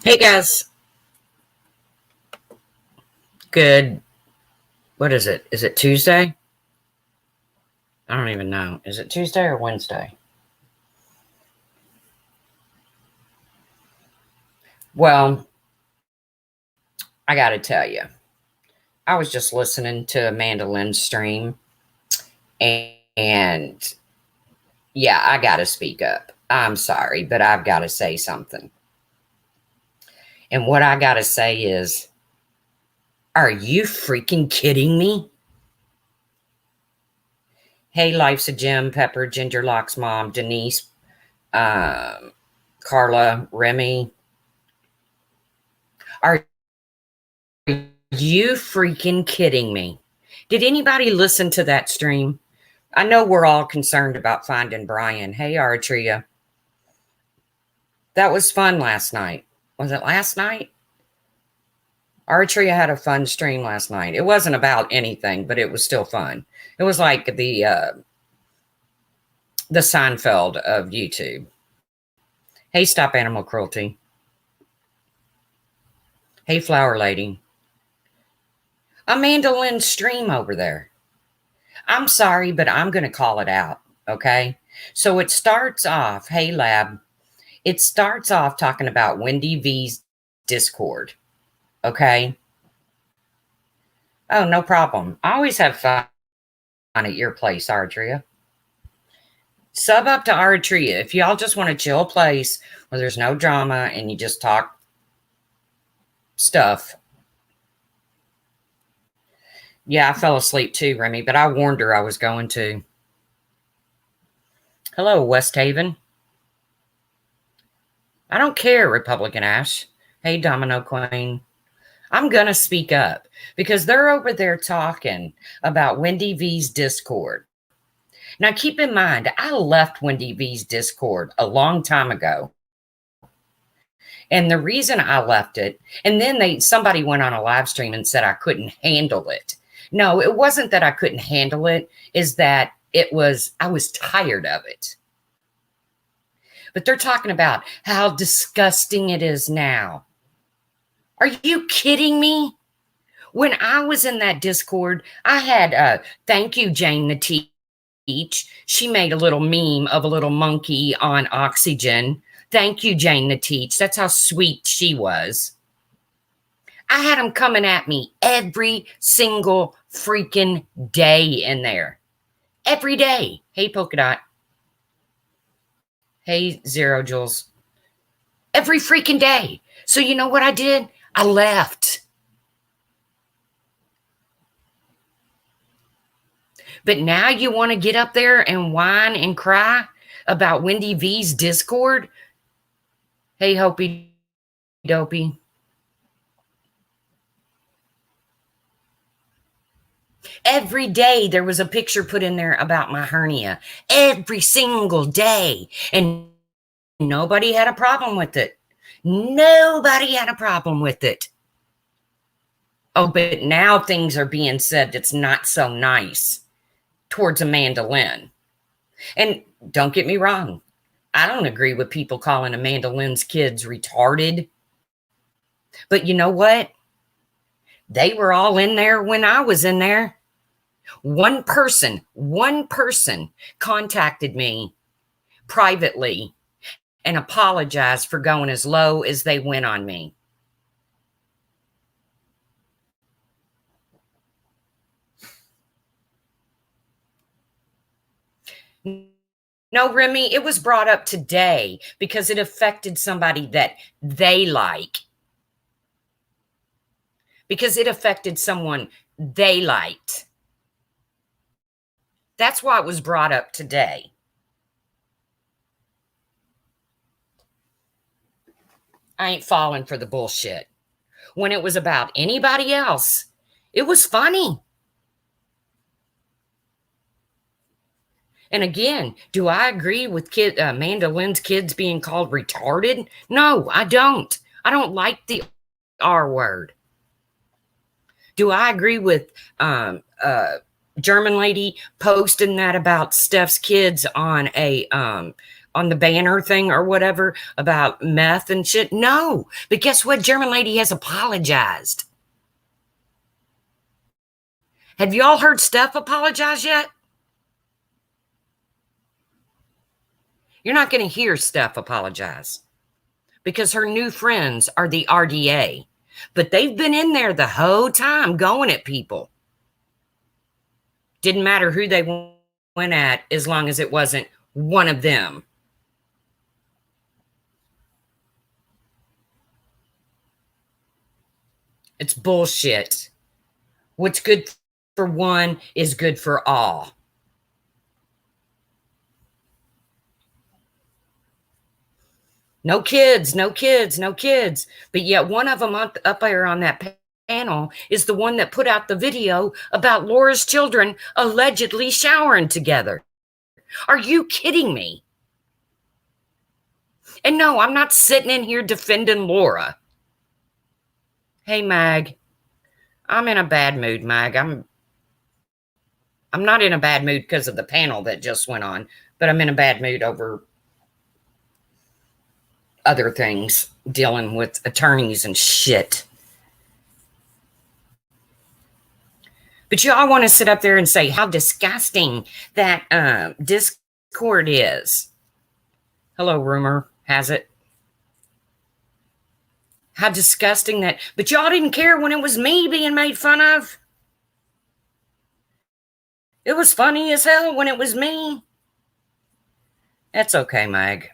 Hey guys, good. What is it? Is it Tuesday? I don't even know. Is it Tuesday or Wednesday? Well, I got to tell you, I was just listening to Amanda Lynn's stream, and yeah, I got to speak up. I'm sorry, but I've got to say something. And what I got to say is, are you freaking kidding me? Hey, Life's a Gem, Pepper, Ginger Lock's mom, Denise, um, Carla, Remy. Are you freaking kidding me? Did anybody listen to that stream? I know we're all concerned about finding Brian. Hey, Artria. That was fun last night. Was it last night? Artria had a fun stream last night. It wasn't about anything, but it was still fun. It was like the Seinfeld of YouTube. Hey, Stop Animal Cruelty. Hey, Flower Lady. Amanda Lynn's stream over there. I'm sorry, but I'm going to call it out. Okay. So it starts off, hey, Lab. It starts off talking about Wendy V's Discord. Okay. Oh, no problem. I always have fun at your place, Ardria. Sub up to Ardria. If y'all just want a chill place where there's no drama and you just talk stuff. Yeah, I fell asleep too, Remy, but I warned her I was going to. Hello, West Haven. I don't care, Republican Ash. Hey, Domino Queen. I'm going to speak up because they're over there talking about Wendy V's Discord. Now, keep in mind, I left Wendy V's Discord a long time ago. And the reason I left it, and then somebody went on a live stream and said I couldn't handle it. No, it wasn't that I couldn't handle it, is that I was tired of it. But they're talking about how disgusting it is now. Are you kidding me? When I was in that Discord, I had, thank you, Jane the Teach. She made a little meme of a little monkey on oxygen. Thank you, Jane the Teach. That's how sweet she was. I had them coming at me every single freaking day in there. Every day. Hey, Polka Dot. Hey, Zero Jules. Every freaking day. So you know what I did? I left. But now you want to get up there and whine and cry about Wendy V's Discord? Hey, Hopey Dopey. Every day there was a picture put in there about my hernia. Every single day. And nobody had a problem with it. Nobody had a problem with it. Oh, but now things are being said that's not so nice towards Amanda Lynn. And don't get me wrong. I don't agree with people calling Amanda Lynn's kids retarded. But you know what? They were all in there when I was in there. One person contacted me privately and apologized for going as low as they went on me. No, Remy, it was brought up today because it affected somebody that they like. Because it affected someone they liked. That's why it was brought up today. I ain't falling for the bullshit. When it was about anybody else, it was funny. And again, do I agree with Amanda Lynn's kids being called retarded? No, I don't. I don't like the R word. Do I agree with German lady posting that about Steph's kids on on the banner thing or whatever about meth and shit. No, but guess what? German lady has apologized. Have y'all heard Steph apologize yet? You're not going to hear Steph apologize because her new friends are the RDA, but they've been in there the whole time going at people. Didn't matter who they went at as long as it wasn't one of them. It's bullshit. What's good for one is good for all. No kids, no kids, no kids. But yet one of them up there on that panel is the one that put out the video about Laura's children allegedly showering together. Are you kidding me? And no, I'm not sitting in here defending Laura. Hey, Mag, I'm in a bad mood, Mag. I'm not in a bad mood because of the panel that just went on, but I'm in a bad mood over other things, dealing with attorneys and shit. But y'all want to sit up there and say how disgusting that Discord is. Hello, rumor has it. How disgusting that, but y'all didn't care when it was me being made fun of. It was funny as hell when it was me. That's okay, Mag.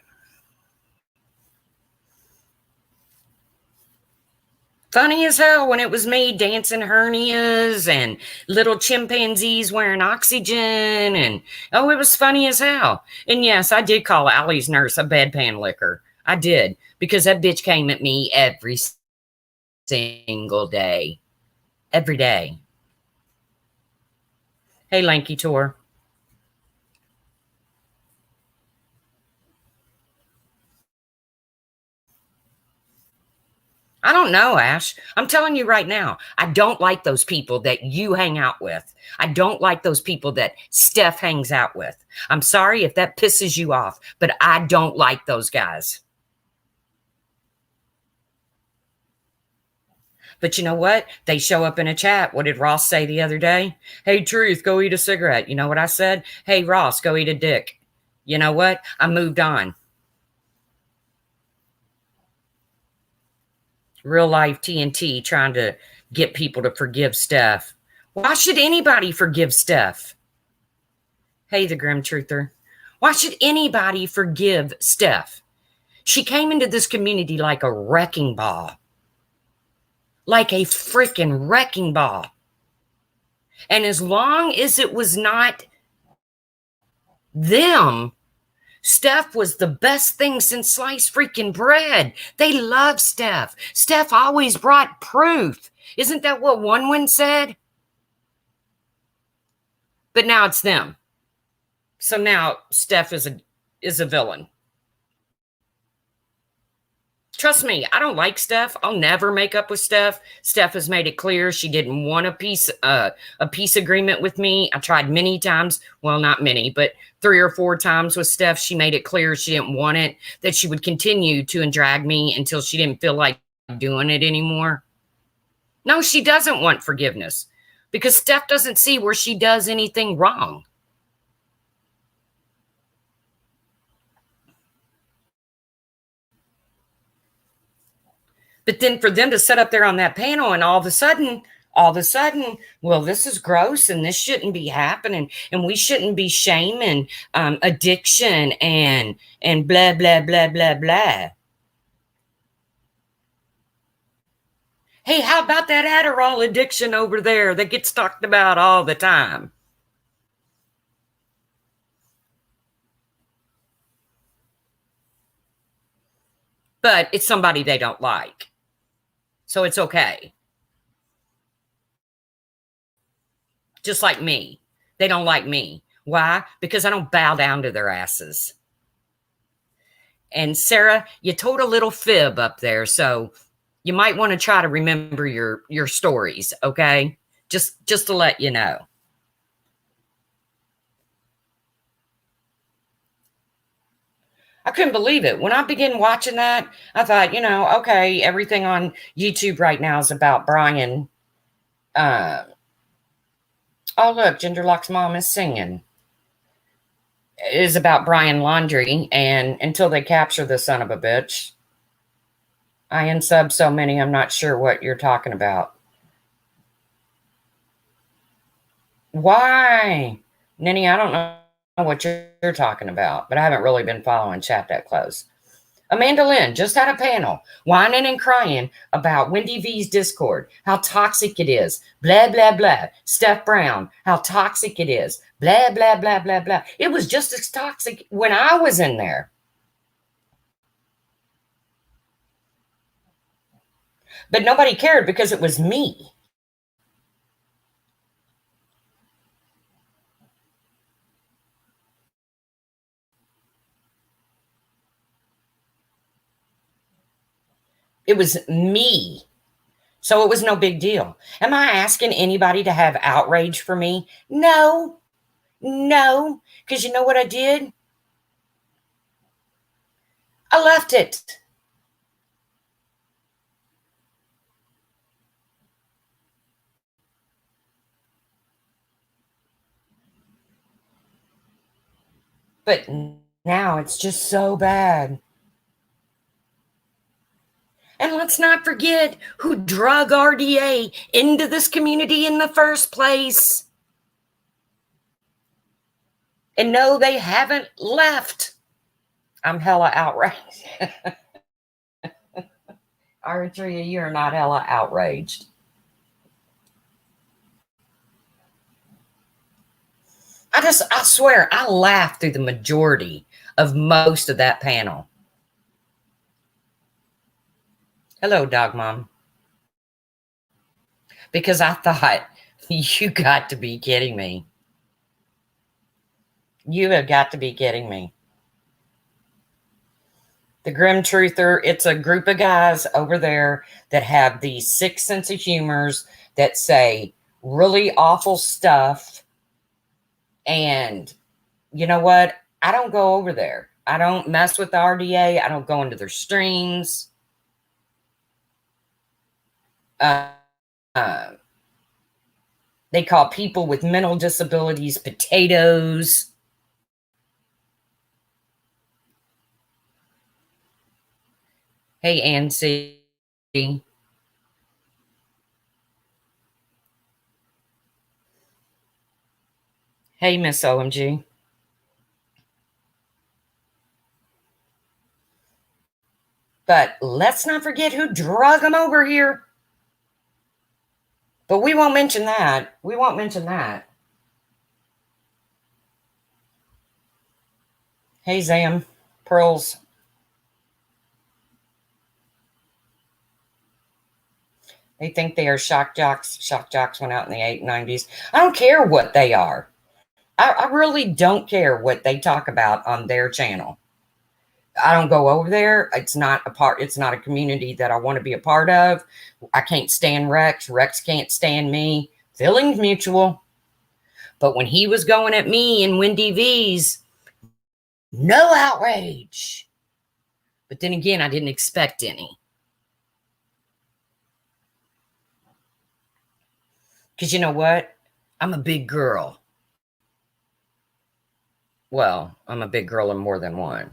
Funny as hell when it was me dancing hernias and little chimpanzees wearing oxygen. And, oh, it was funny as hell. And yes, I did call Allie's nurse a bedpan licker. I did, because that bitch came at me every single day. Every day. Hey, Lanky Tor. I don't know, Ash. I'm telling you right now, I don't like those people that you hang out with. I don't like those people that Steph hangs out with. I'm sorry if that pisses you off, but I don't like those guys. But you know what? They show up in a chat. What did Ross say the other day? Hey, Truth, go eat a cigarette. You know what I said? Hey, Ross, go eat a dick. You know what? I moved on. Real life TNT trying to get people to forgive Steph. Why should anybody forgive Steph? Hey, the Grim Truther. Why should anybody forgive Steph? She came into this community like a wrecking ball. Like a freaking wrecking ball. And as long as it was not them, Steph was the best thing since sliced freaking bread. They love Steph. Steph always brought proof. Isn't that what One said? But now it's them. So now Steph is a villain. Trust me, I don't like Steph. I'll never make up with Steph. Steph has made it clear she didn't want a peace agreement with me. I tried many times. Well, not many, but 3 or 4 times with Steph. She made it clear she didn't want it, that she would continue to drag me until she didn't feel like doing it anymore. No, she doesn't want forgiveness because Steph doesn't see where she does anything wrong. But then for them to sit up there on that panel and all of a sudden, well, this is gross and this shouldn't be happening and we shouldn't be shaming addiction and blah, blah, blah, blah, blah. Hey, how about that Adderall addiction over there that gets talked about all the time? But it's somebody they don't like. So it's okay. Just like me. They don't like me. Why? Because I don't bow down to their asses. And Sarah, you told a little fib up there, so you might want to try to remember your stories, okay? Just to let you know. I couldn't believe it. When I began watching that, I thought, okay, everything on YouTube right now is about Brian. Oh, look, Gingerlock's mom is singing. It is about Brian Laundrie, and until they capture the son of a bitch, I unsub so many, I'm not sure what you're talking about. Why? Ninny, I don't know what you're talking about, but I haven't really been following chat that close. Amanda Lynn just had a panel whining and crying about Wendy V's Discord, how toxic it is, blah, blah, blah. Steph Brown, how toxic it is, blah, blah, blah, blah, blah. It was just as toxic when I was in there. But nobody cared because it was me. It was me. So it was no big deal. Am I asking anybody to have outrage for me? No. No. Because you know what I did? I left it. But now it's just so bad. And let's not forget who drug RDA into this community in the first place. And no, they haven't left. I'm hella outraged. Aretria, you're not hella outraged. I swear, I laughed through the majority of most of that panel. Hello, dog mom. Because I thought, you got to be kidding me. You have got to be kidding me. The Grim Truther, it's a group of guys over there that have these sick sense of humors that say really awful stuff. And you know what? I don't go over there. I don't mess with the RDA. I don't go into their streams. They call people with mental disabilities potatoes. Hey, Ancy. Hey, Miss OMG. But let's not forget who drug them over here. But we won't mention that. We won't mention that. Hey, Zam. Pearls. They think they are shock jocks. Shock jocks went out in the 90s. I don't care what they are. I really don't care what they talk about on their channel. I don't go over there. It's not a community that I want to be a part of. I can't stand Rex. Rex can't stand me. Feelings mutual. But when he was going at me and Wendy V's, no outrage. But then again, I didn't expect any. Because you know what? I'm a big girl. Well, I'm a big girl in more than one.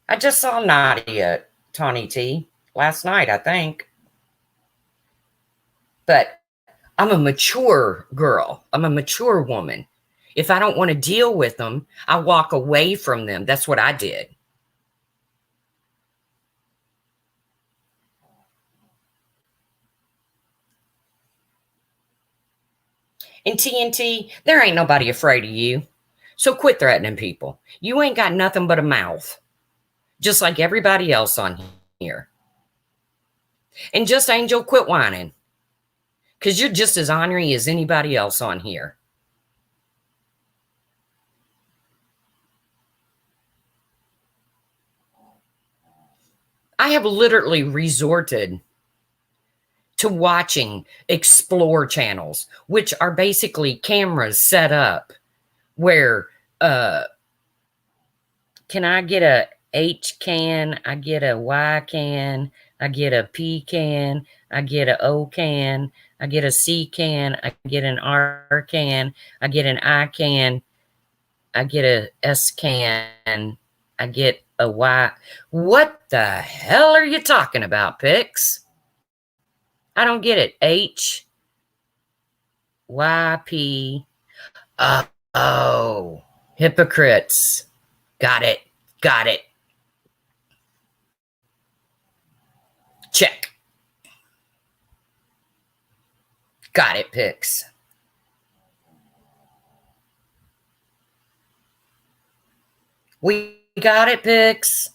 I just saw Nadia Tawny T last night, I think. But I'm a mature girl. I'm a mature woman. If I don't want to deal with them, I walk away from them. That's what I did. In TNT, there ain't nobody afraid of you. So quit threatening people. You ain't got nothing but a mouth. Just like everybody else on here. And just Angel, quit whining. Because you're just as ornery as anybody else on here. I have literally resorted to watching explore channels, which are basically cameras set up where Can I get a H can? I get a Y can. I get a P can. I get a O can. I get a C can. I get an R can. I get an I can. I get a S can. I get a Y. What the hell are you talking about, Pix? I don't get it. H, Y, P. Oh, hypocrites. Got it. Got it. Check. Got it, Pix. We got it, Pix.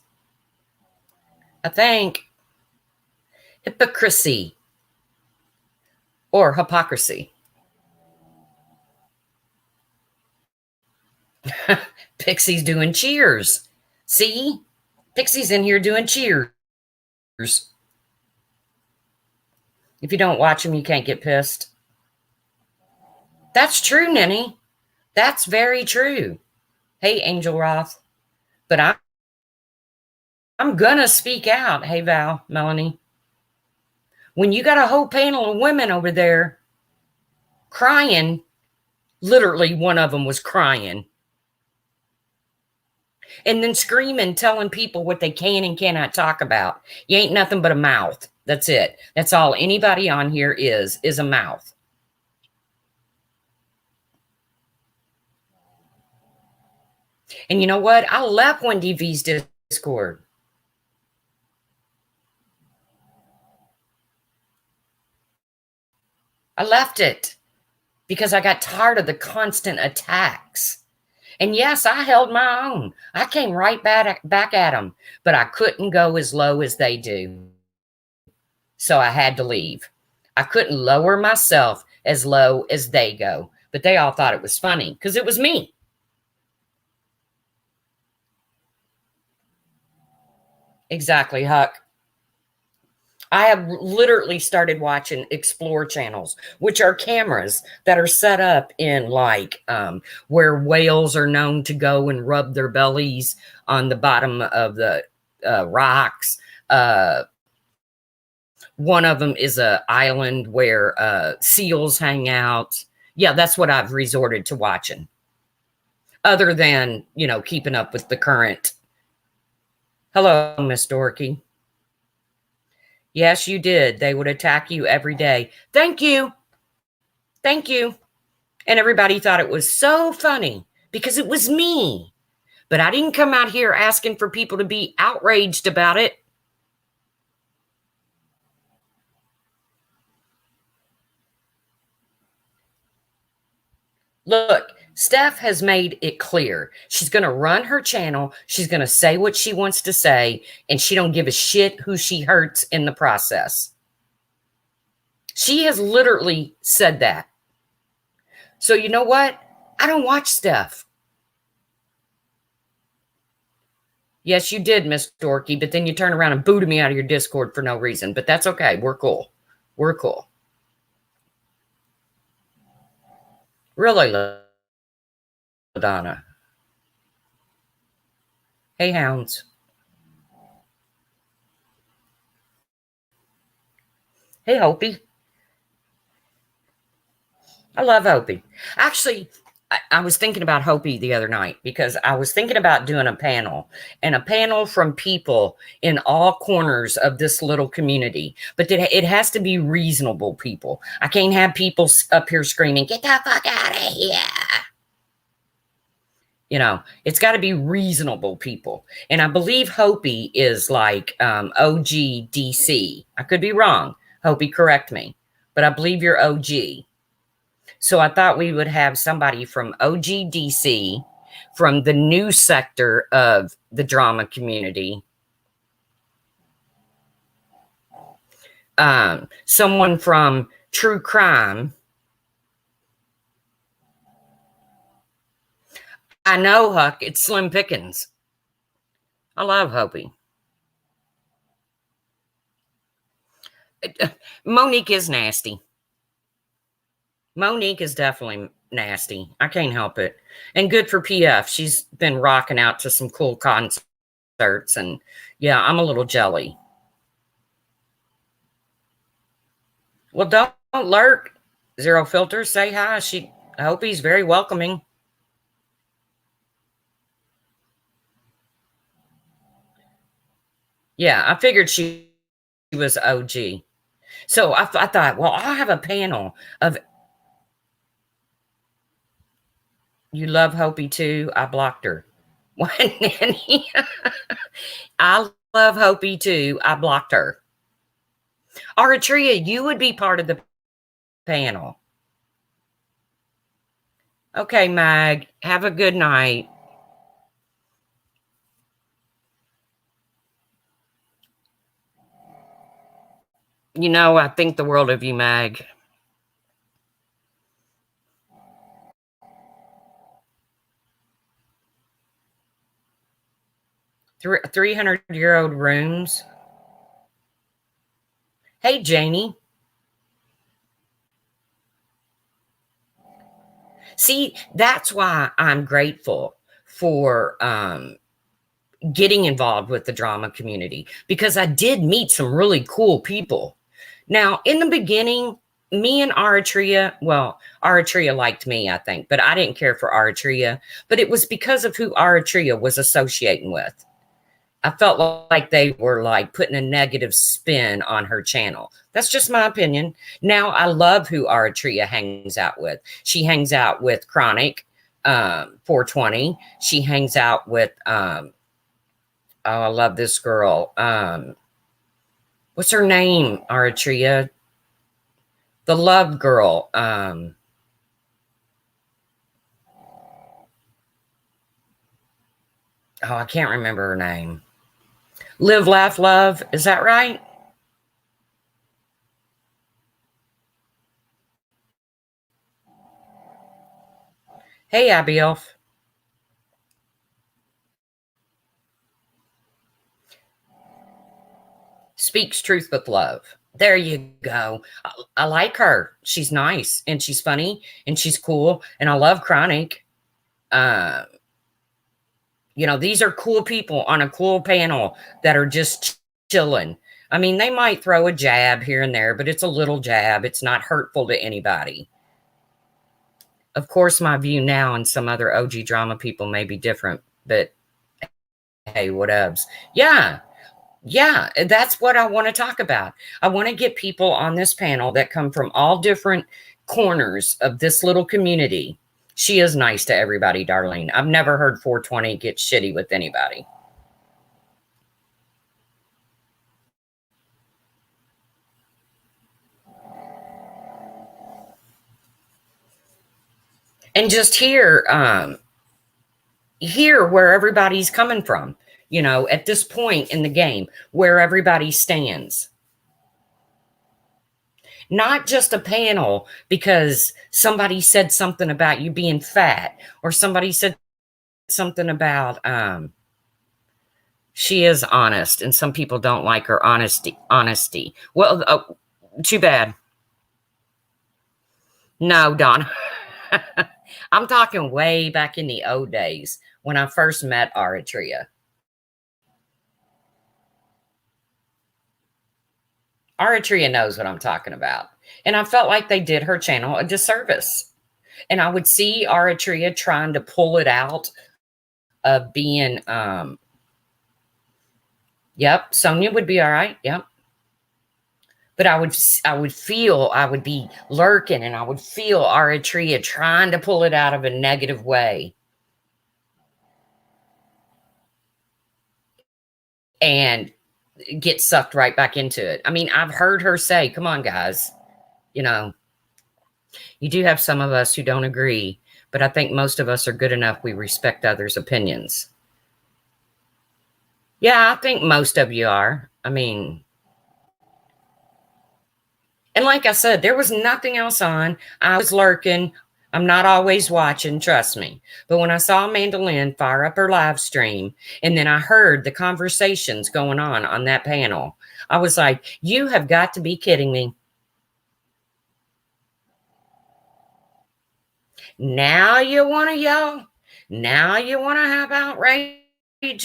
I think. Hypocrisy. Or hypocrisy. Pixie's doing cheers. See? Pixie's in here doing cheers. If you don't watch them, you can't get pissed. That's true, Nenny. That's very true. Hey, Angel Roth. But I'm gonna speak out. Hey, Val, Melanie. When you got a whole panel of women over there crying, literally one of them was crying, and then screaming, telling people what they can and cannot talk about. You ain't nothing but a mouth. That's it. That's all anybody on here is a mouth. And you know what? I left Wendy V's Discord. I left it because I got tired of the constant attacks. And yes, I held my own. I came right back at them, but I couldn't go as low as they do. So I had to leave. I couldn't lower myself as low as they go, but they all thought it was funny because it was me. Exactly, Huck. I have literally started watching explore channels, which are cameras that are set up in like where whales are known to go and rub their bellies on the bottom of the rocks. One of them is an island where seals hang out. Yeah, that's what I've resorted to watching. Other than, keeping up with the current. Hello, Miss Dorky. Yes, you did. They would attack you every day. Thank you. Thank you. And everybody thought it was so funny because it was me. But I didn't come out here asking for people to be outraged about it. Look, Steph has made it clear. She's going to run her channel. She's going to say what she wants to say, and she don't give a shit who she hurts in the process. She has literally said that. So you know what? I don't watch Steph. Yes, you did, Miss Dorky, but then you turn around and booted me out of your Discord for no reason. But that's okay. We're cool. We're cool. Really, LaDonna. Hey, hounds. Hey, Hopi. I love Hopi. Actually, I was thinking about Hopi the other night because I was thinking about doing a panel from people in all corners of this little community. But it has to be reasonable people. I can't have people up here screaming, "Get the fuck out of here." It's got to be reasonable people. And I believe Hopi is like OGDC. I could be wrong. Hopi, correct me. But I believe you're OG. So I thought we would have somebody from OGDC, from the news sector of the drama community, someone from true crime. I know, Huck, it's slim pickings. I love Hopi. Monique is nasty. Monique is definitely nasty. I can't help it. And good for PF. She's been rocking out to some cool concerts. And yeah, I'm a little jelly. Well, don't lurk. Zero Filter, say hi. I hope he's very welcoming. Yeah, I figured she was OG. So I thought, well, I'll have a panel of you love Hopi too. I blocked her. What, Nanny? I love Hopi too. I blocked her. Aratria, you would be part of the panel. Okay, Mag. Have a good night. You know, I think the world of you, Mag. 300-year-old rooms. Hey, Janie. See, that's why I'm grateful for getting involved with the drama community, because I did meet some really cool people. Now, in the beginning, me and Aratria, well, Aratria liked me, I think, but I didn't care for Aratria. But it was because of who Aratria was associating with. I felt like they were like putting a negative spin on her channel. That's just my opinion. Now I love who Aratria hangs out with. She hangs out with Chronic 420. She hangs out with oh, I love this girl. What's her name, Aratria? The Love Girl. Oh, I can't remember her name. Live, Laugh, Love. Is that right? Hey, Abby Elf. Speaks truth with love. There you go. I like her. She's nice and she's funny and she's cool. And I love Chronic. Uh, these are cool people on a cool panel that are just chilling. I mean, they might throw a jab here and there, but it's a little jab. It's not hurtful to anybody. Of course, my view now and some other OG drama people may be different, but hey, whatevs. Yeah. Yeah, that's what I want to talk about. I want to get people on this panel that come from all different corners of this little community. She is nice to everybody, Darlene. I've never heard 420 get shitty with anybody. And just hear where everybody's coming from, at this point in the game, where everybody stands. Not just a panel because somebody said something about you being fat, or somebody said something about she is honest and some people don't like her honesty. Well, too bad. No, Don. I'm talking way back in the old days when I first met Aratria. Aratria knows what I'm talking about. And I felt like they did her channel a disservice. And I would see Aratria trying to pull it out of being, yep, Sonia would be all right. Yep. But I would be lurking and I would feel Aratria trying to pull it out of a negative way. And get sucked right back into it. I mean, I've heard her say, come on, guys, you do have some of us who don't agree, but I think most of us are good enough. We respect others' opinions. Yeah, I think most of you are. I mean, and like I said, there was nothing else on. I was lurking. I'm not always watching, trust me. But when I saw Amanda Lynn fire up her live stream, and then I heard the conversations going on that panel, I was like, you have got to be kidding me. Now you want to yell? Now you want to have outrage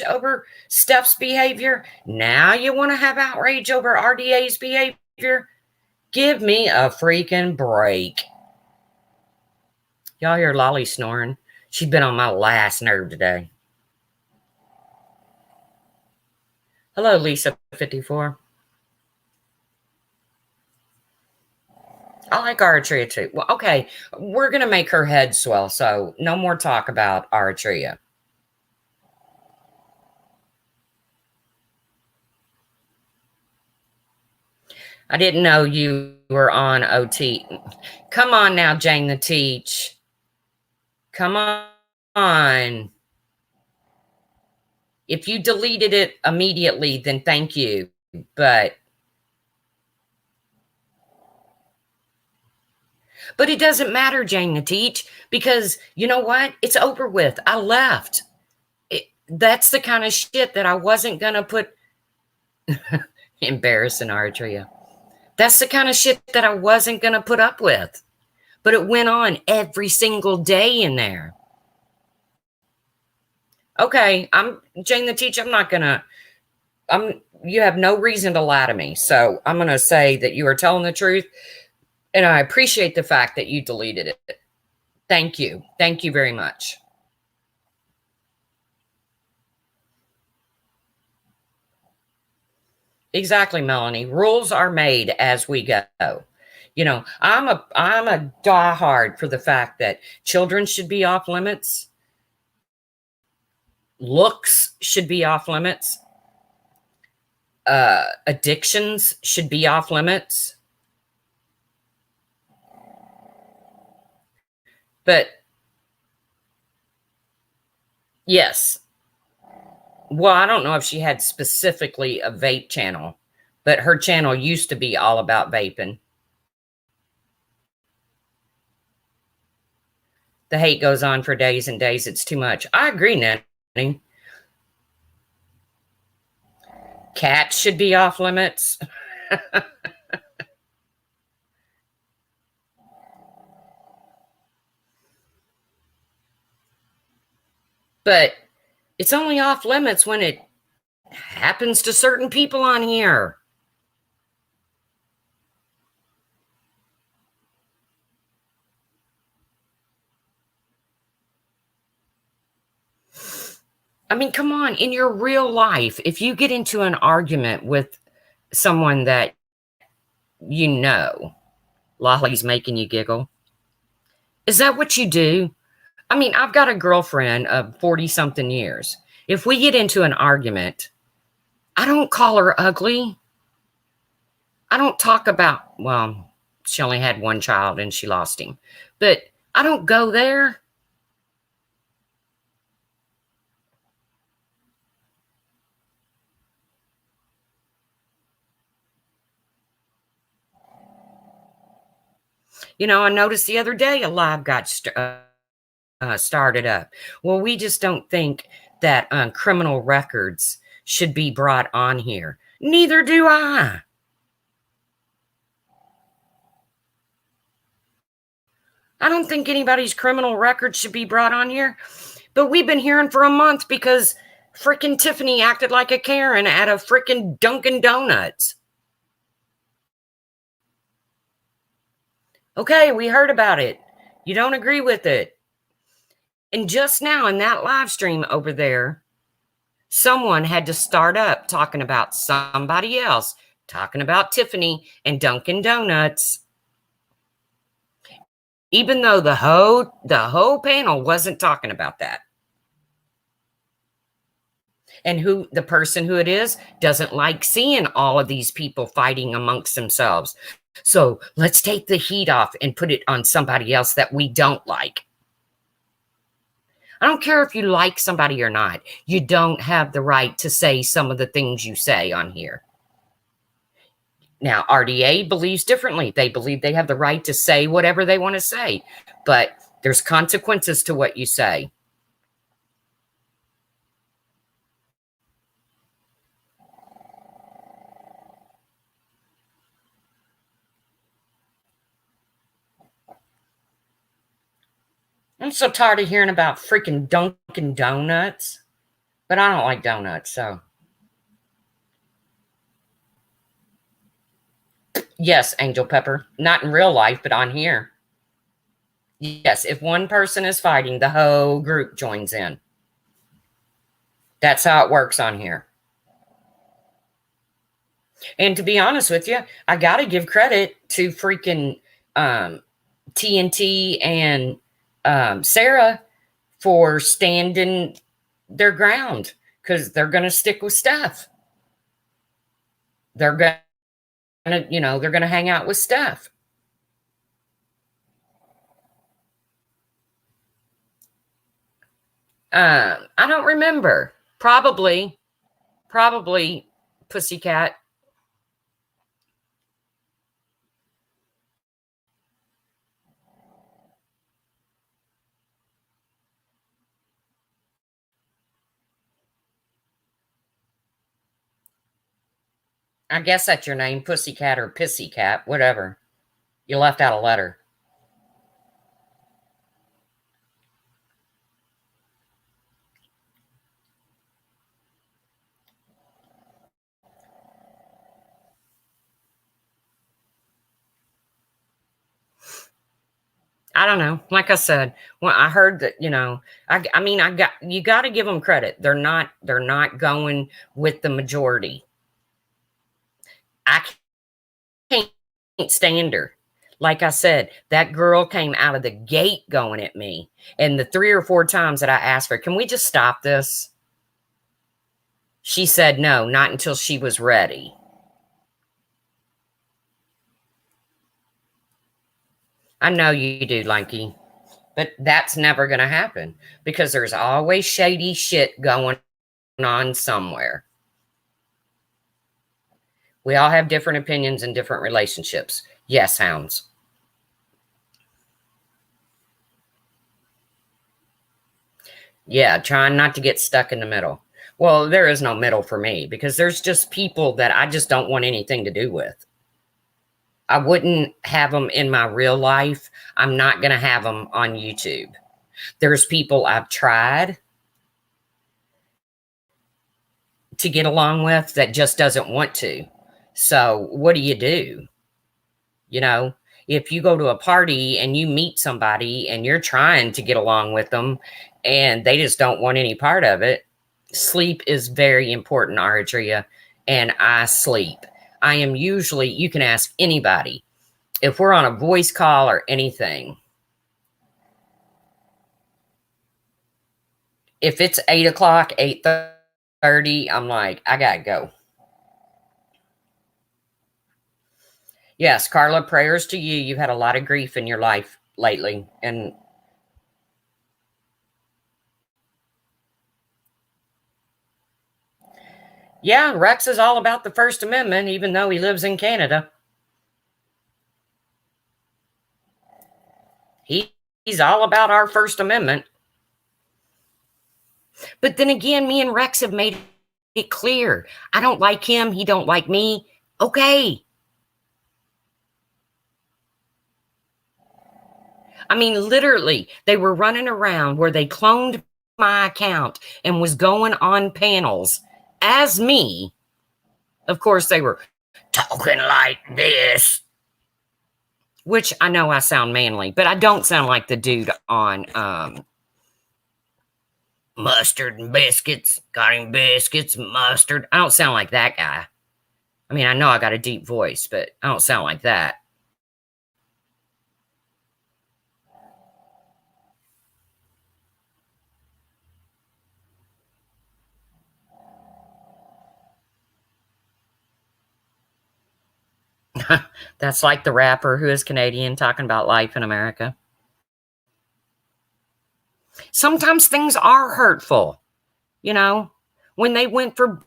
over Steph's behavior? Now you want to have outrage over RDA's behavior? Give me a freaking break. Y'all hear Lolly snoring? She's been on my last nerve today. Hello, Lisa54. I like Aratria too. Well, okay, we're going to make her head swell, so no more talk about Aratria. I didn't know you were on OT. Come on now, Jane the Teach. Come on. If you deleted it immediately, then thank you. But it doesn't matter, Jane the Teach, because you know what? It's over with. I left. That's the kind of shit that I wasn't going to put. Embarrassing Aratria. That's the kind of shit that I wasn't going to put up with. But it went on every single day in there. Okay, I'm Jane the Teach. I'm not going to. You have no reason to lie to me. So I'm going to say that you are telling the truth. And I appreciate the fact that you deleted it. Thank you. Thank you very much. Exactly, Melanie. Rules are made as we go. You know, I'm a diehard for the fact that children should be off limits. Looks should be off limits. Addictions should be off limits. But yes. Well, I don't know if she had specifically a vape channel, but her channel used to be all about vaping. The hate goes on for days and days. It's too much. I agree, Nanny. Cats should be off limits. But it's only off limits when it happens to certain people on here. I mean, come on. In your real life, if you get into an argument with someone that you know, Lolly's making you giggle. Is that what you do? I mean, I've got a girlfriend of 40-something years. If we get into an argument, I don't call her ugly. I don't talk about, well, she only had one child and she lost him. But I don't go there. You know, I noticed the other day a live got started up. Well, we just don't think that criminal records should be brought on here. Neither do I. I don't think anybody's criminal record should be brought on here. But we've been hearing for a month because frickin' Tiffany acted like a Karen at a frickin' Dunkin' Donuts. Okay, we heard about it. You don't agree with it. And just now in that live stream over there, someone had to start up talking about somebody else, talking about Tiffany and Dunkin' Donuts. Even though the whole panel wasn't talking about that. And who the person who it is doesn't like seeing all of these people fighting amongst themselves. So let's take the heat off and put it on somebody else that we don't like. I don't care if you like somebody or not. You don't have the right to say some of the things you say on here. Now, RDA believes differently. They believe they have the right to say whatever they want to say, but there's consequences to what you say. I'm so tired of hearing about freaking Dunkin' Donuts, but I don't like donuts, so. Yes, Angel Pepper. Not in real life, but on here. Yes, if one person is fighting, the whole group joins in. That's how it works on here. And to be honest with you, I got to give credit to freaking TNT and Sarah for standing their ground, because they're going to stick with Steph. They're going to, they're going to hang out with Steph. I don't remember. Probably Pussycat. I guess that's your name, Pussycat or Pissycat, whatever. You left out a letter. I don't know. Like I said, when I heard that, I mean, you got to give them credit. They're not going with the majority. I can't stand her. Like I said, that girl came out of the gate going at me. And the 3 or 4 times that I asked her, can we just stop this? She said no, not until she was ready. I know you do, Lanky. But that's never going to happen because there's always shady shit going on somewhere. We all have different opinions and different relationships. Yes, hounds. Yeah, trying not to get stuck in the middle. Well, there is no middle for me because there's just people that I just don't want anything to do with. I wouldn't have them in my real life. I'm not going to have them on YouTube. There's people I've tried to get along with that just doesn't want to. So what do? If you go to a party and you meet somebody and you're trying to get along with them and they just don't want any part of it, sleep is very important, Aradria, and I sleep. I am usually, you can ask anybody, if we're on a voice call or anything, if it's 8 o'clock, 8:30, I'm like, I gotta go. Yes, Carla, prayers to you. You've had a lot of grief in your life lately. And yeah, Rex is all about the First Amendment, even though he lives in Canada. He's all about our First Amendment. But then again, me and Rex have made it clear. I don't like him. He don't like me. Okay. I mean, literally, they were running around where they cloned my account and was going on panels as me. Of course, they were talking like this, which I know I sound manly, but I don't sound like the dude on Mustard and Biscuits. Got him biscuits, mustard. I don't sound like that guy. I mean, I know I got a deep voice, but I don't sound like that. That's like the rapper who is Canadian talking about life in America. Sometimes things are hurtful, when they went for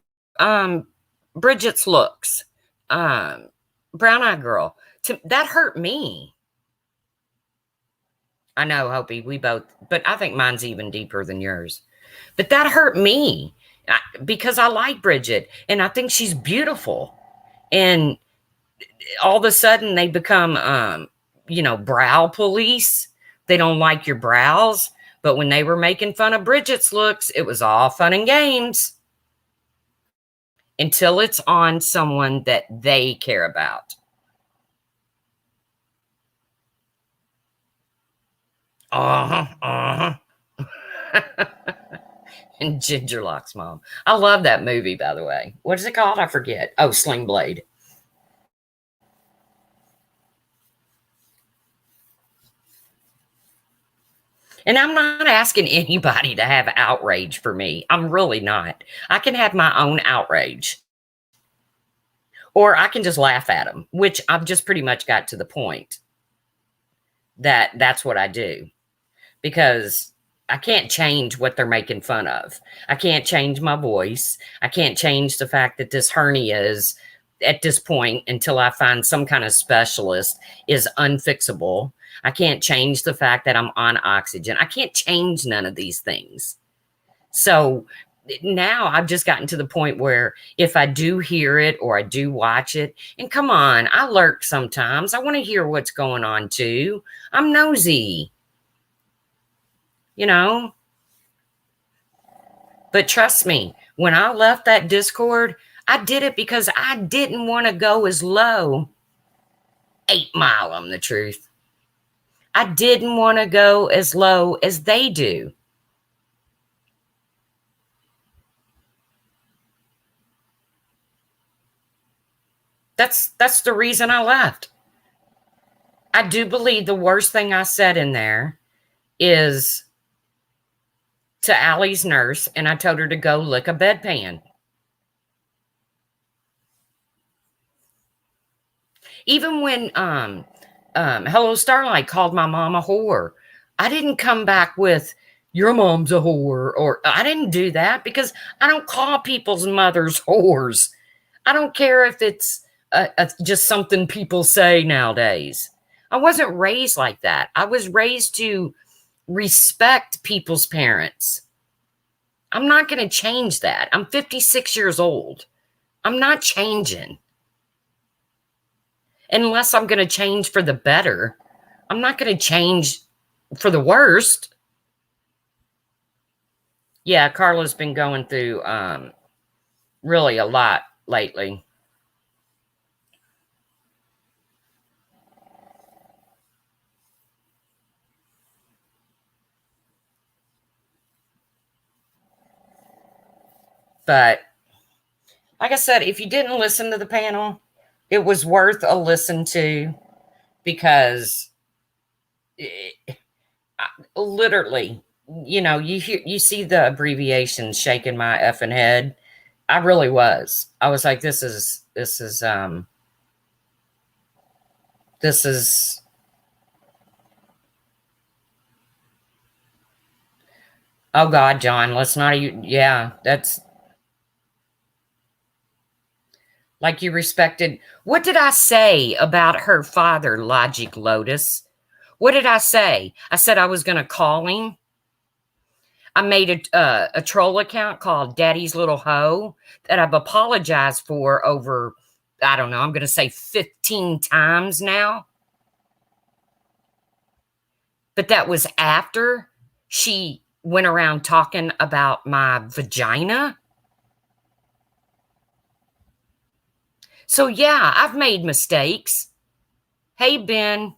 Bridget's looks, brown eyed girl, that hurt me. I know, Hopi, we both, but I think mine's even deeper than yours. But that hurt me because I like Bridget and I think she's beautiful. And all of a sudden they become, brow police They don't like your brows, but when they were making fun of Bridget's looks, it was all fun and games until it's on someone that they care about. And Ginger Locke's mom. I love that movie, by the way. What is it called? I forget. Oh, Sling Blade. And I'm not asking anybody to have outrage for me. I'm really not. I can have my own outrage. Or I can just laugh at them, which I've just pretty much got to the point that that's what I do. Because I can't change what they're making fun of. I can't change my voice. I can't change the fact that this hernia is, at this point, until I find some kind of specialist, is unfixable. I can't change the fact that I'm on oxygen. I can't change none of these things. So now I've just gotten to the point where if I do hear it or I do watch it, and come on, I lurk sometimes. I want to hear what's going on too. I'm nosy. You know, but trust me, when I left that Discord, I did it because I didn't want to go as low. 8 Mile, I'm the truth. I didn't want to go as low as they do. That's the reason I left. I do believe the worst thing I said in there is to Allie's nurse, and I told her to go lick a bedpan. Even when Hello Starlight called my mom a whore, I didn't come back with, your mom's a whore, or I didn't do that because I don't call people's mothers whores. I don't care if it's just something people say nowadays. I wasn't raised like that. I was raised to respect people's parents. I'm not going to change that. I'm 56 years old. I'm not changing. Unless I'm going to change for the better. I'm not going to change for the worst. Yeah, Carla's been going through really a lot lately. But like I said, if you didn't listen to the panel, it was worth a listen to, because literally, you know, you see the abbreviations shaking my effing head. I really was. I was like, this is oh God, John, let's not even, yeah, that's like you respected. What did I say about her father, Logic Lotus? What did I say? I said I was going to call him. I made a troll account called Daddy's Little Hoe that I've apologized for over, I don't know, I'm going to say 15 times now. But that was after she went around talking about my vagina. So yeah, I've made mistakes. Hey, Ben,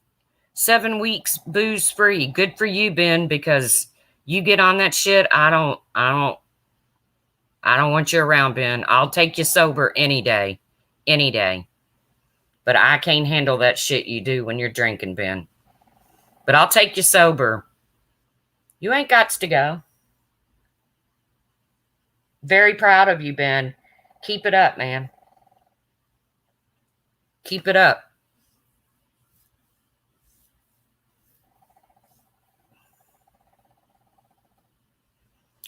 7 weeks booze free. Good for you, Ben, because you get on that shit. I don't want you around, Ben. I'll take you sober any day. Any day. But I can't handle that shit you do when you're drinking, Ben. But I'll take you sober. You ain't got to go. Very proud of you, Ben. Keep it up, man. Keep it up.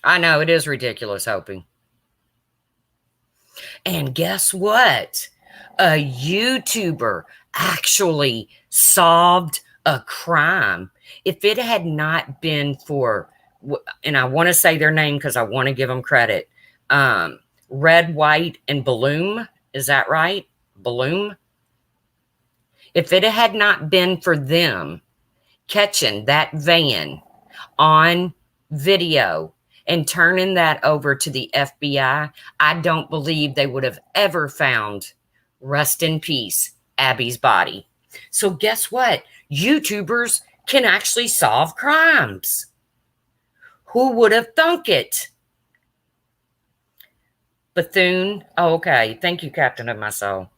I know, it is ridiculous hoping. And guess what? A YouTuber actually solved a crime. If it had not been for, and I want to say their name because I want to give them credit, Red, White, and Bloom. Is that right? Bloom? If it had not been for them, catching that van on video and turning that over to the FBI, I don't believe they would have ever found, rest in peace, Abby's body. So guess what? YouTubers can actually solve crimes. Who would have thunk it? Bethune. Oh, okay. Thank you, Captain of my soul.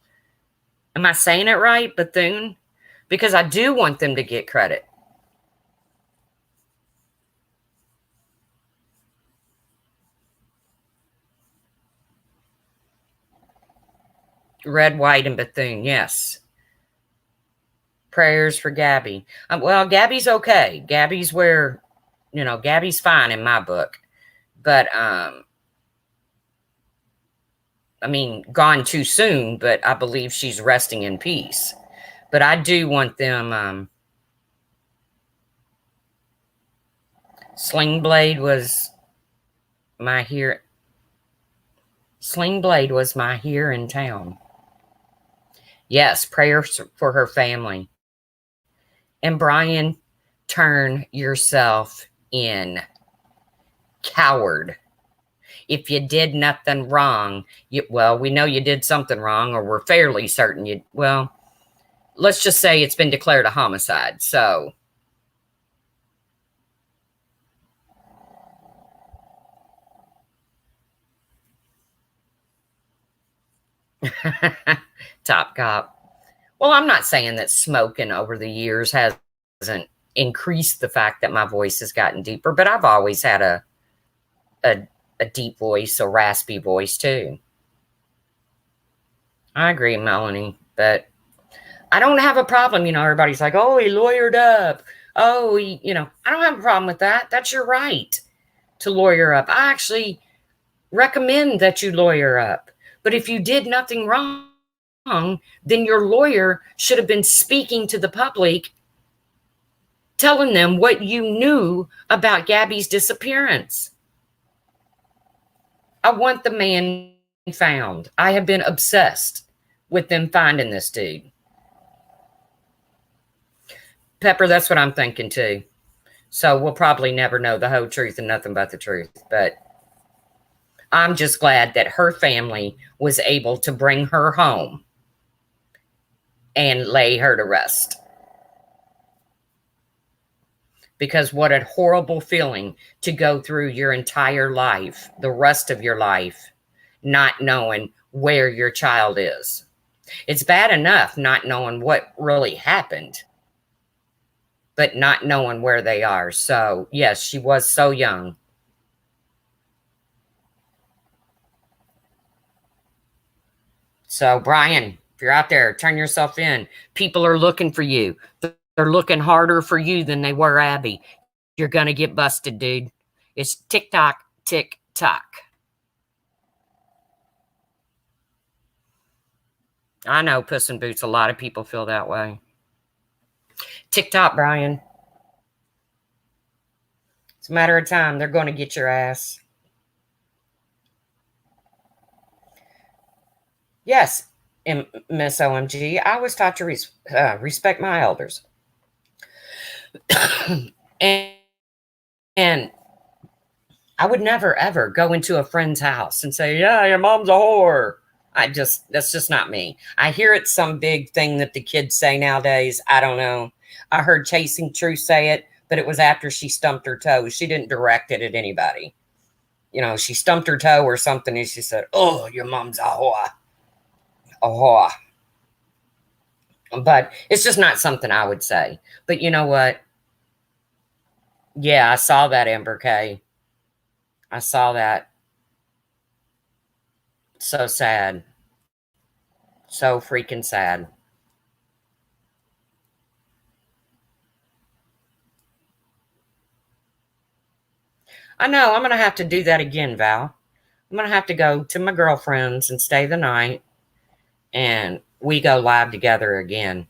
Am I saying it right? Bethune? Because I do want them to get credit. Red, White, and Bethune. Yes. Prayers for Gabby. Well, Gabby's okay. Gabby's where, Gabby's fine in my book. But, gone too soon, but I believe she's resting in peace. But I do want them, Sling Blade was my here in town. Yes, prayers for her family. And Brian, turn yourself in. Coward. If you did nothing wrong, we know you did something wrong, or we're fairly certain let's just say it's been declared a homicide. So Top Cop. Well, I'm not saying that smoking over the years hasn't increased the fact that my voice has gotten deeper, but I've always had a deep voice, a raspy voice too. I agree, Melanie, but I don't have a problem. Everybody's like, oh, he lawyered up. Oh, I don't have a problem with that. That's your right to lawyer up. I actually recommend that you lawyer up. But if you did nothing wrong, then your lawyer should have been speaking to the public, telling them what you knew about Gabby's disappearance. I want the man found. I have been obsessed with them finding this dude. Pepper, that's what I'm thinking too. So we'll probably never know the whole truth and nothing but the truth. But I'm just glad that her family was able to bring her home and lay her to rest. Because what a horrible feeling to go through your entire life, the rest of your life, not knowing where your child is. It's bad enough not knowing what really happened, but not knowing where they are. So, yes, she was so young. So, Brian, if you're out there, turn yourself in. People are looking for you. They're looking harder for you than they were Abby. You're going to get busted, dude. It's tick-tock, tick-tock. I know, Puss in Boots, a lot of people feel that way. Tick-tock, Brian. It's a matter of time. They're going to get your ass. Yes, Miss OMG, I was taught to respect my elders. and I would never, ever go into a friend's house and say, yeah, your mom's a whore. That's just not me. I hear it's some big thing that the kids say nowadays. I don't know. I heard Chasing Truth say it, but it was after she stumped her toe. She didn't direct it at anybody. She stumped her toe or something, and she said, oh, your mom's a whore. A whore. But it's just not something I would say. But you know what? Yeah, I saw that, Amber K. I saw that. So sad. So freaking sad. I know. I'm going to have to do that again, Val. I'm going to have to go to my girlfriend's and stay the night. And we go live together again.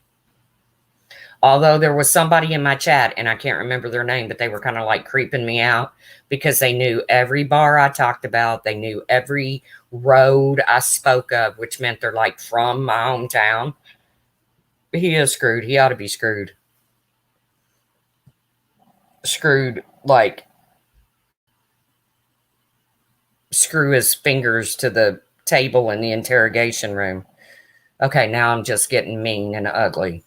Although there was somebody in my chat, and I can't remember their name, but they were kind of like creeping me out because they knew every bar I talked about. They knew every road I spoke of, which meant they're like from my hometown. He is screwed. He ought to be screwed. screw his fingers to the table in the interrogation room. Okay, now I'm just getting mean and ugly.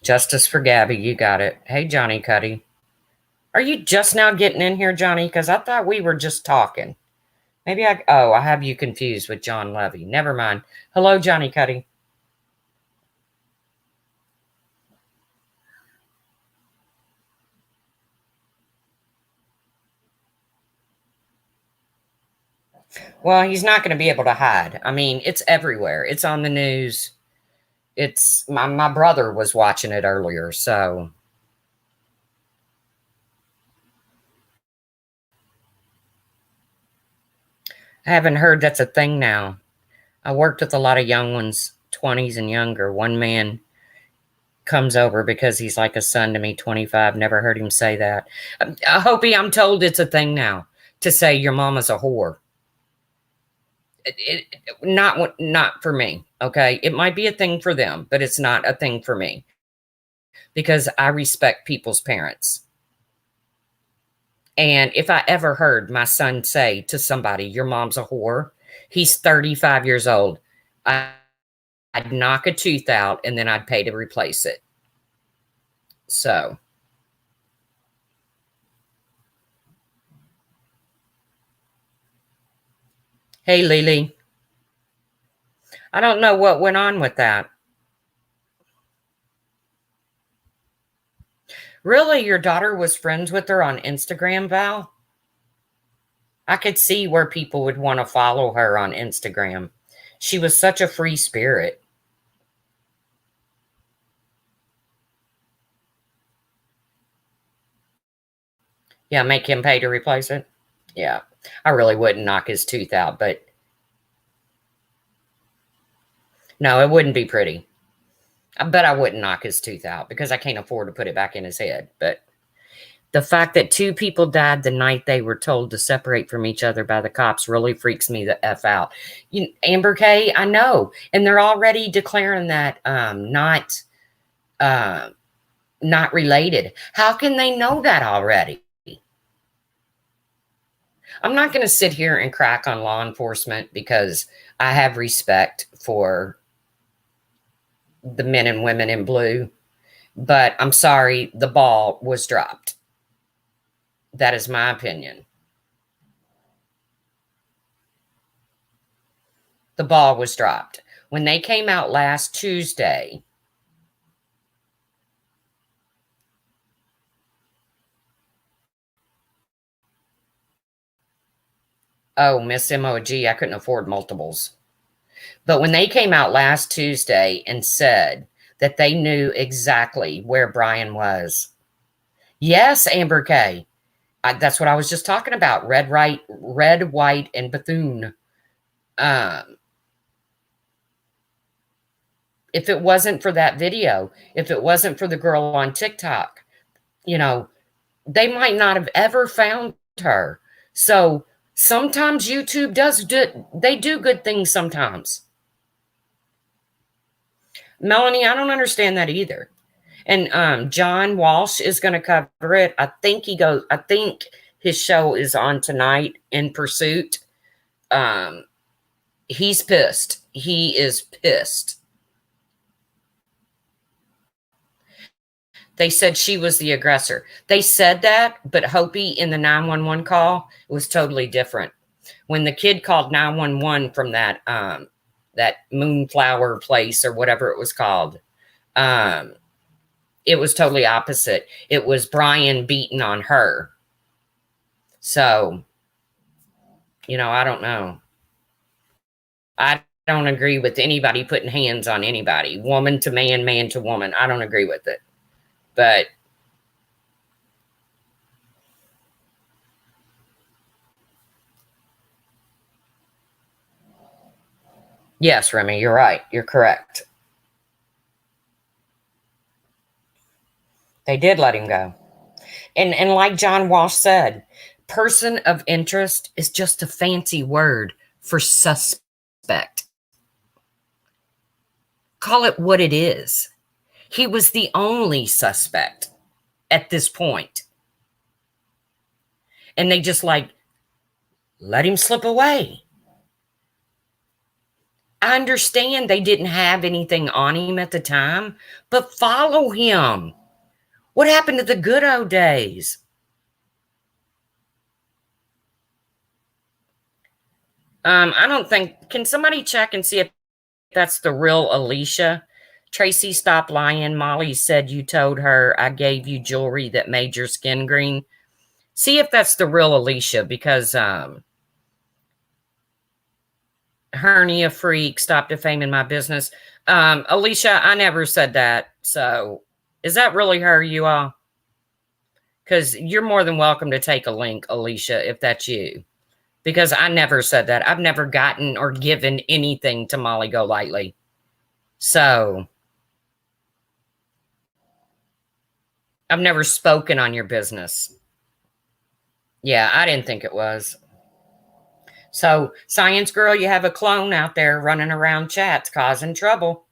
Justice for Gabby, you got it. Hey, Johnny Cuddy. Are you just now getting in here, Johnny? Because I thought we were just talking. Maybe I have you confused with John Levy. Never mind. Hello, Johnny Cuddy. Well, he's not going to be able to hide. I mean, it's everywhere. It's on the news. It's my brother was watching it earlier, so I haven't heard that's a thing now. I worked with a lot of young ones, 20s and younger. One man comes over because he's like a son to me, 25. Never heard him say that. I hope I'm told it's a thing now to say your mama's a whore. Not for me, okay? It might be a thing for them, but it's not a thing for me because I respect people's parents. And if I ever heard my son say to somebody, your mom's a whore, he's 35 years old, I'd knock a tooth out and then I'd pay to replace it. So. Hey, Lily. I don't know what went on with that. Really? Your daughter was friends with her on Instagram, Val? I could see where people would want to follow her on Instagram. She was such a free spirit. Yeah, make him pay to replace it. Yeah, I really wouldn't knock his tooth out, but no, it wouldn't be pretty. I bet I wouldn't knock his tooth out because I can't afford to put it back in his head. But the fact that 2 people died the night they were told to separate from each other by the cops really freaks me the F out. Amber K, I know. And they're already declaring that not related. How can they know that already? I'm not going to sit here and crack on law enforcement because I have respect for the men and women in blue, but I'm sorry, the ball was dropped. That is my opinion. The ball was dropped. When they came out last Tuesday, oh, Miss MOG, I couldn't afford multiples. But when they came out last Tuesday and said that they knew exactly where Brian was. Yes, Amber K. That's what I was just talking about. Red, White, and Bethune. If it wasn't for that video, if it wasn't for the girl on TikTok, they might not have ever found her. So sometimes YouTube they do good things sometimes. Melanie, I don't understand that either. And John Walsh is going to cover it. I think his show is on tonight in Pursuit. He's pissed. He is pissed. They said she was the aggressor. They said that, but Hopi in the 911 call was totally different. When the kid called 911 from that Moonflower place or whatever it was called, it was totally opposite. It was Brian beating on her. So, I don't know. I don't agree with anybody putting hands on anybody, woman to man, man to woman. I don't agree with it. But yes, Remy, you're right. You're correct. They did let him go. And like John Walsh said, person of interest is just a fancy word for suspect. Call it what it is. He was the only suspect. at this point. And they just like let him slip away. I understand they didn't have anything on him at the time, but follow him. What happened to the good old days? I don't think, can somebody check and see if that's the real Alicia? Tracy, stop lying. Molly said you told her I gave you jewelry that made your skin green. See if that's the real Alicia, because hernia freak, stop defaming my business. Alicia, I never said that. So is that really her, you all? Because you're more than welcome to take a link, Alicia, if that's you. Because I never said that. I've never gotten or given anything to Molly Golightly. So I've never spoken on your business. Yeah, I didn't think it was. So, Science Girl, you have a clone out there running around chats causing trouble.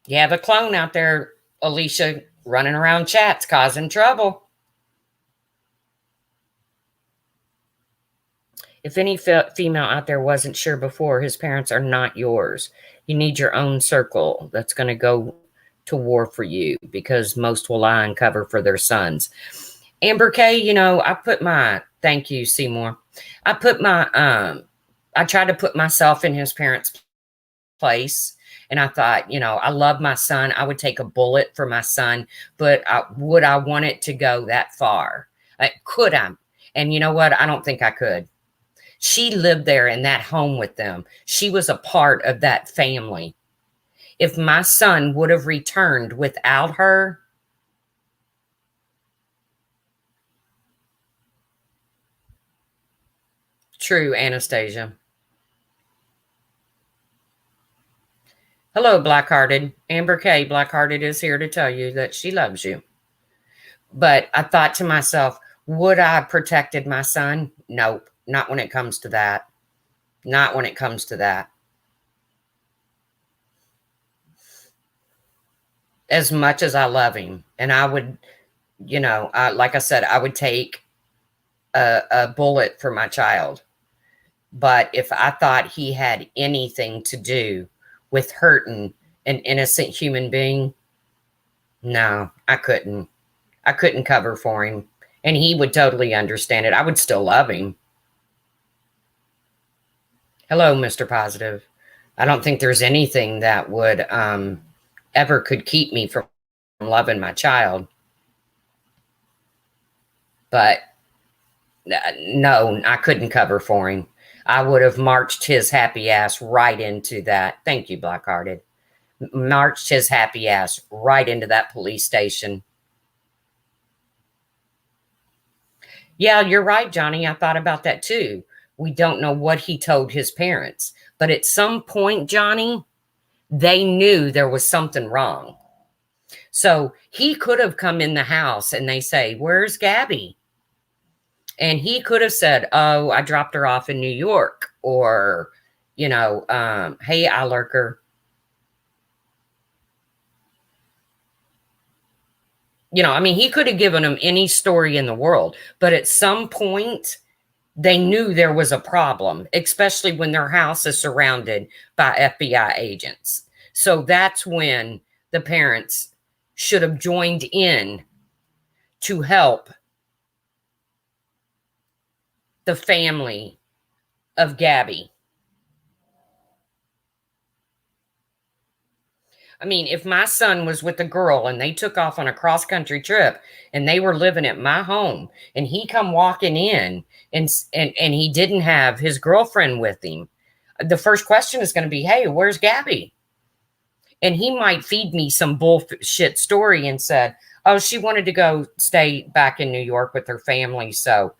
You have a clone out there, Alicia, running around chats causing trouble. If any female out there wasn't sure before, his parents are not yours. You need your own circle that's going to go to war for you, because most will lie and cover for their sons. Amber K, you know, I put my, thank you, Seymour. I put my, I tried to put myself in his parents' place. And I thought, you know, I love my son. I would take a bullet for my son, but would I want it to go that far? Could I? And you know what? I don't think I could. She lived there in that home with them. She was a part of that family. If my son would have returned without her, true, Anastasia. Hello, Blackhearted. Amber K. Blackhearted is here to tell you that she loves you. But I thought to myself, would I have protected my son? Nope. Not when it comes to that. Not when it comes to that. As much as I love him. And I would, you know, like I said, I would take a bullet for my child. But if I thought he had anything to do with hurting an innocent human being, no, I couldn't. I couldn't cover for him. And he would totally understand it. I would still love him. Hello, Mr. Positive. I don't think there's anything that would ever could keep me from loving my child. But no, I couldn't cover for him. I would have marched his happy ass right into that. Thank you, Blackhearted. Marched his happy ass right into that police station. Yeah, you're right, Johnny. I thought about that too. We don't know what he told his parents. But at some point, Johnny, they knew there was something wrong. So he could have come in the house and they say, "Where's Gabby?" And he could have said, "Oh, I dropped her off in New York." Or, you know, "Hey, I lurker." You know, I mean, he could have given them any story in the world. But at some point, they knew there was a problem, especially when their house is surrounded by FBI agents. So that's when the parents should have joined in to help the family of Gabby. I mean, if my son was with a girl and they took off on a cross-country trip and they were living at my home and he come walking in and he didn't have his girlfriend with him, the first question is going to be, "Hey, where's Gabby?" And he might feed me some bullshit story and said, "Oh, she wanted to go stay back in New York with her family, so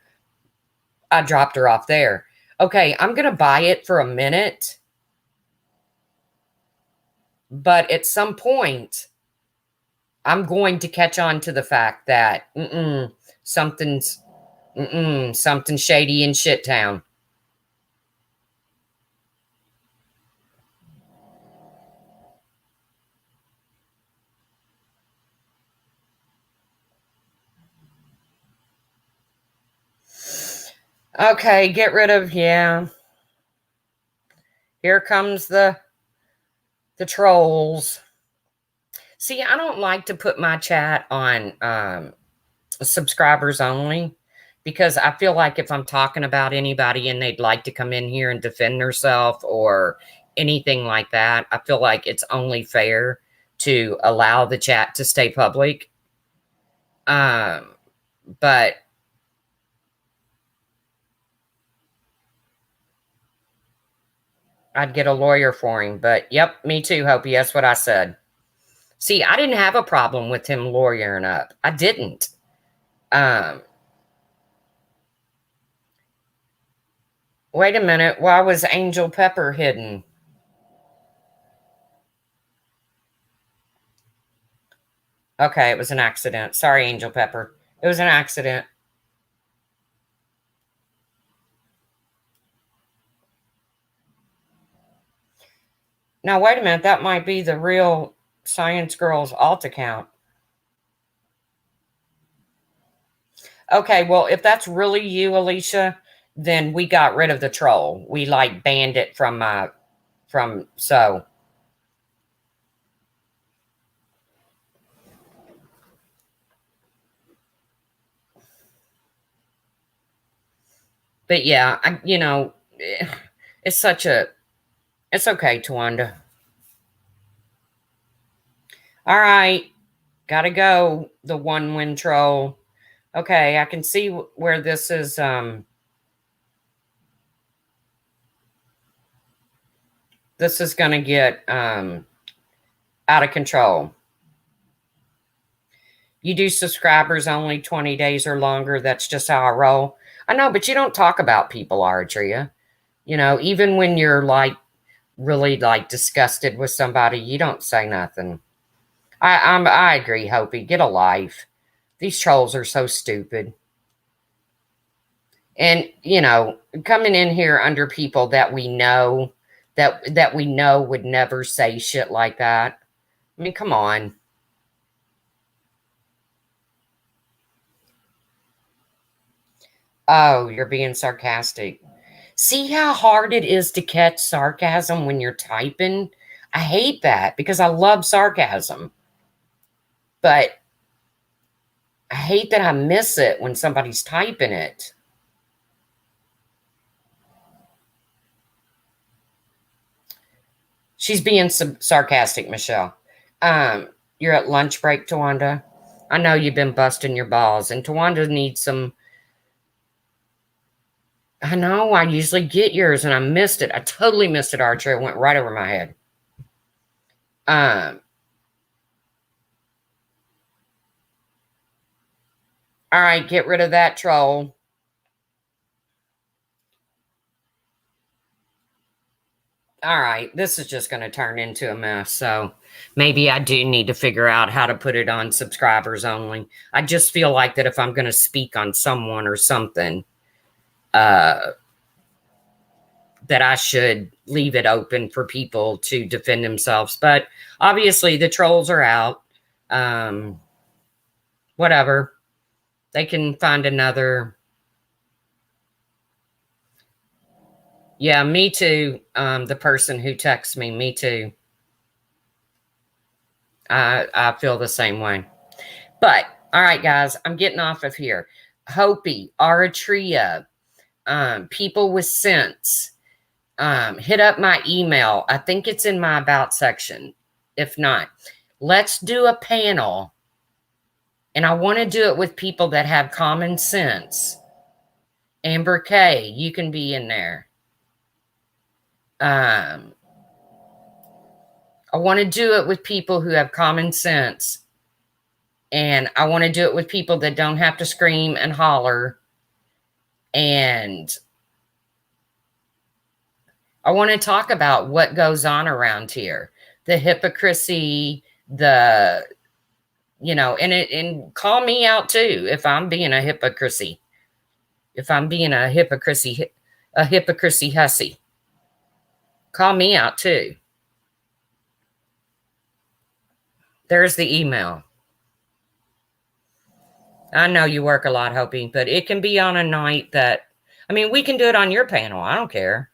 I dropped her off there." Okay, I'm going to buy it for a minute. But at some point, I'm going to catch on to the fact that something's something shady in shit town. Okay, get rid of, yeah. Here comes the trolls. See, I don't like to put my chat on subscribers only because I feel like if I'm talking about anybody and they'd like to come in here and defend themselves or anything like that, I feel like it's only fair to allow the chat to stay public. But I'd get a lawyer for him. But yep, me too, Hopi. That's what I said. See, I didn't have a problem with him lawyering up. I didn't. Wait a minute. Why was Angel Pepper hidden? Okay, it was an accident. Sorry, Angel Pepper. It was an accident. Now, wait a minute. That might be the real Science Girls alt account. Okay, well, if that's really you, Alicia, then we got rid of the troll. We like banned it from so. But yeah, it's such a, it's okay, Tawanda. All right, gotta go. The one win troll. Okay, I can see where this is. This is gonna get out of control. You do subscribers only 20 days or longer. That's just how I roll. I know, but you don't talk about people, Aratria. Even when you're like really like disgusted with somebody, you don't say nothing. I agree, Hopi. Get a life. These trolls are so stupid. And coming in here under people that we know that we know would never say shit like that. I mean, come on. Oh, you're being sarcastic. See how hard it is to catch sarcasm when you're typing? I hate that because I love sarcasm. But I hate that I miss it when somebody's typing it. She's being sarcastic, Michelle. You're at lunch break, Tawanda. I know you've been busting your balls, and Tawanda needs some. I know I usually get yours, and I missed it. I totally missed it, Archer. It went right over my head. All right, get rid of that troll. All right, this is just going to turn into a mess. So maybe I do need to figure out how to put it on subscribers only. I just feel like that if I'm going to speak on someone or something, that I should leave it open for people to defend themselves. But obviously, the trolls are out. Whatever. They can find another. Yeah, me too. The person who texts me too. I feel the same way. But all right, guys, I'm getting off of here. Hopi, Aratria, people with sense, hit up my email. I think it's in my about section. If not, let's do a panel. And I want to do it with people that have common sense. Amber K, you can be in there. I want to do it with people who have common sense. And I want to do it with people that don't have to scream and holler. And I want to talk about what goes on around here. The hypocrisy, and call me out too if I'm being a hypocrisy. If I'm being a hypocrisy hussy. Call me out too. There's the email. I know you work a lot, Hopi, but it can be on a night that, I mean, we can do it on your panel. I don't care.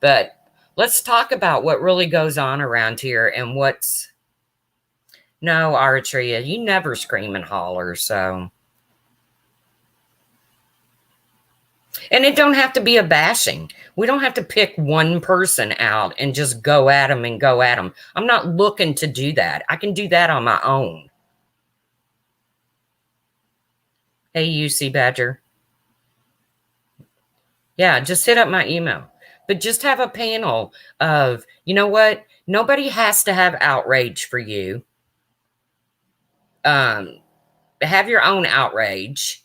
But let's talk about what really goes on around here and what's... No, Artria, you never scream and holler, so... And it don't have to be a bashing. We don't have to pick one person out and just go at them and go at them. I'm not looking to do that. I can do that on my own. Hey, UC Badger. Yeah, just hit up my email. But just have a panel of, you know what? Nobody has to have outrage for you. Have your own outrage.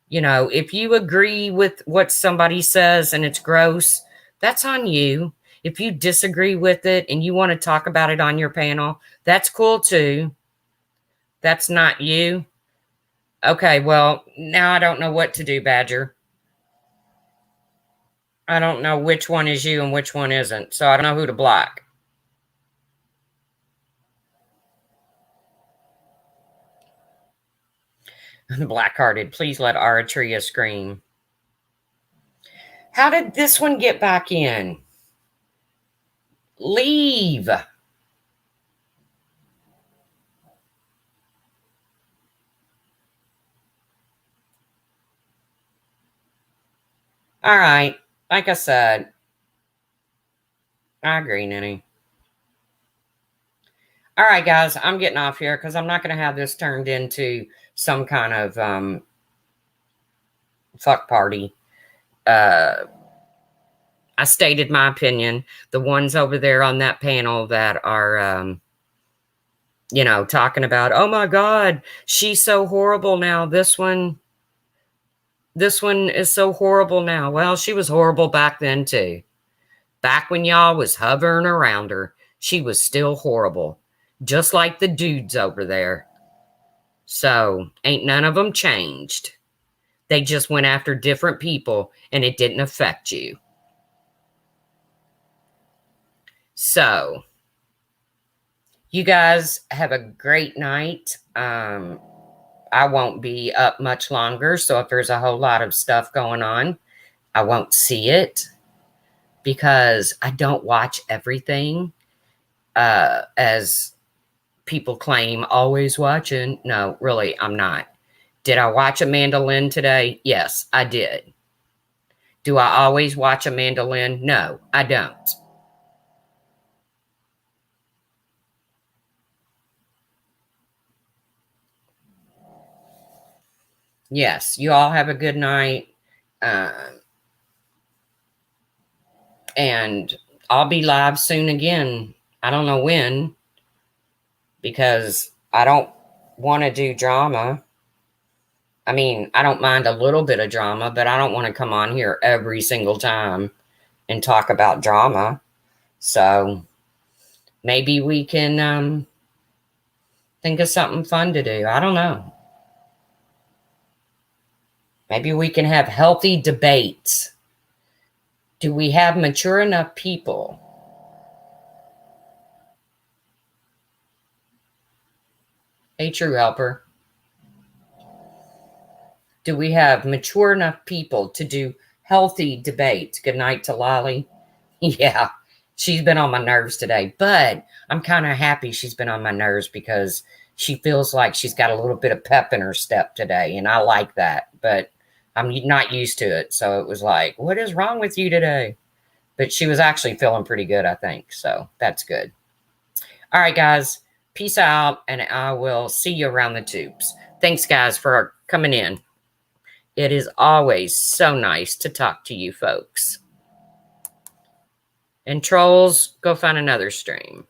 You know, if you agree with what somebody says and it's gross, that's on you. If you disagree with it and you want to talk about it on your panel, that's cool too. That's not you. Okay, well, now I don't know what to do, Badger. I don't know which one is you and which one isn't, so I don't know who to block. Blackhearted, please let Aratria scream. How did this one get back in? Leave. All right. Like I said, I agree, Ninny. All right, guys, I'm getting off here because I'm not going to have this turned into some kind of fuck party. I stated my opinion. The ones over there on that panel that are, you know, talking about, oh my God, she's so horrible now. This one is so horrible now. Well, she was horrible back then too. Back when y'all was hovering around her, she was still horrible. Just like the dudes over there. So, ain't none of them changed. They just went after different people and it didn't affect you. So, you guys have a great night. I won't be up much longer. So, if there's a whole lot of stuff going on, I won't see it because I don't watch everything as people claim, always watching. No, really, I'm not. Did I watch Amanda Lynn today? Yes, I did. Do I always watch Amanda Lynn? No, I don't. Yes, you all have a good night. And I'll be live soon again. I don't know when, because I don't want to do drama. I mean, I don't mind a little bit of drama, but I don't want to come on here every single time and talk about drama. So maybe we can think of something fun to do. I don't know. Maybe we can have healthy debates. Do we have mature enough people? Hey, True Helper. Do we have mature enough people to do healthy debates? Good night to Lolly. Yeah, she's been on my nerves today, but I'm kind of happy she's been on my nerves because she feels like she's got a little bit of pep in her step today, and I like that, but I'm not used to it. So it was like, what is wrong with you today? But she was actually feeling pretty good, I think. So that's good. All right, guys. Peace out, and I will see you around the tubes. Thanks, guys, for coming in. It is always so nice to talk to you folks. And trolls, go find another stream.